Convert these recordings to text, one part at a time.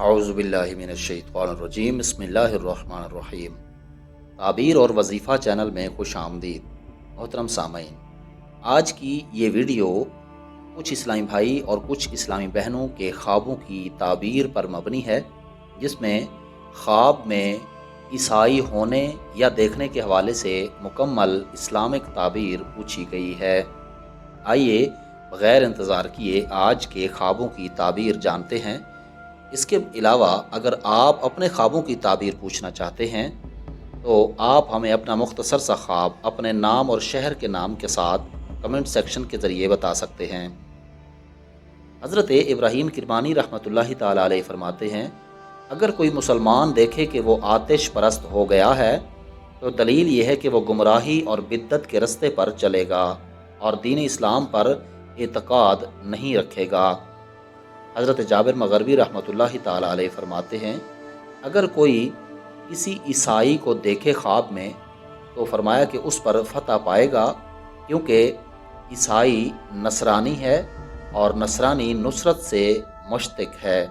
अऊज़ु बिल्लाहि मिनश्शैतानिर्रजीम बिस्मिल्लाहिर्रहमानिर्रहीम। ताबीर और वजीफ़ा चैनल में खुश आमदीद। मोहतरम सामीन, आज की ये वीडियो कुछ इस्लामी भाई और कुछ इस्लामी बहनों के ख्वाबों की ताबीर पर मबनी है, जिसमें ख्वाब में ईसाई होने या देखने के हवाले से मुकम्मल इस्लामिक ताबीर पूछी गई है। आइए बग़ैर इंतज़ार किए आज के ख्वाबों की ताबीर जानते हैं। इसके अलावा अगर आप अपने ख्वाबों की ताबीर पूछना चाहते हैं तो आप हमें अपना मुख्तसर सा ख्वाब अपने नाम और शहर के नाम के साथ कमेंट सेक्शन के ज़रिए बता सकते हैं। हज़रत इब्राहीम किरमानी रहमतुल्लाहि ताला अलैह फरमाते हैं, अगर कोई मुसलमान देखे कि वो आतिश परस्त हो गया है तो दलील ये है कि वो गुमराही और बिद्दत के रस्ते पर चलेगा और दीन इस्लाम पर एतकाद नहीं रखेगा। हज़रत जाबिर मग़रबी रहमतुल्लाहि ताला अलैह फरमाते हैं, अगर कोई किसी ईसाई को देखे ख्वाब में तो फरमाया कि उस पर फतह पाएगा, क्योंकि ईसाई नसरानी है और नसरानी नुसरत से मुश्तिक है।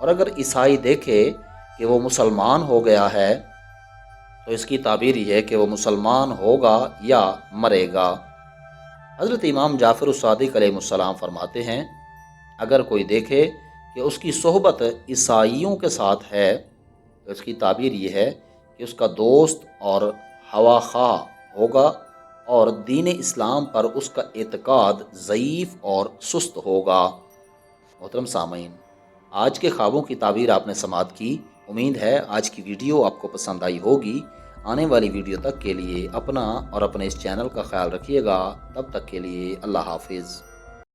और अगर ईसाई देखे कि वो मुसलमान हो गया है तो इसकी ताबीर ये है कि वो मुसलमान होगा या मरेगा। हज़रत इमाम जाफ़र उस-सादिक़ अलैहिस्सलाम फरमाते हैं, अगर कोई देखे कि उसकी सोहबत ईसाइयों के साथ है तो इसकी ताबीर ये है कि उसका दोस्त और हवा ख़्वाह होगा और दीन इस्लाम पर उसका एतकाद ज़ईफ़ और सुस्त होगा। मोहतरम सामीन, आज के ख्वाबों की ताबीर आपने समाअत की। उम्मीद है आज की वीडियो आपको पसंद आई होगी। आने वाली वीडियो तक के लिए अपना और अपने इस चैनल का ख्याल रखिएगा। तब तक के लिए अल्लाह हाफिज़।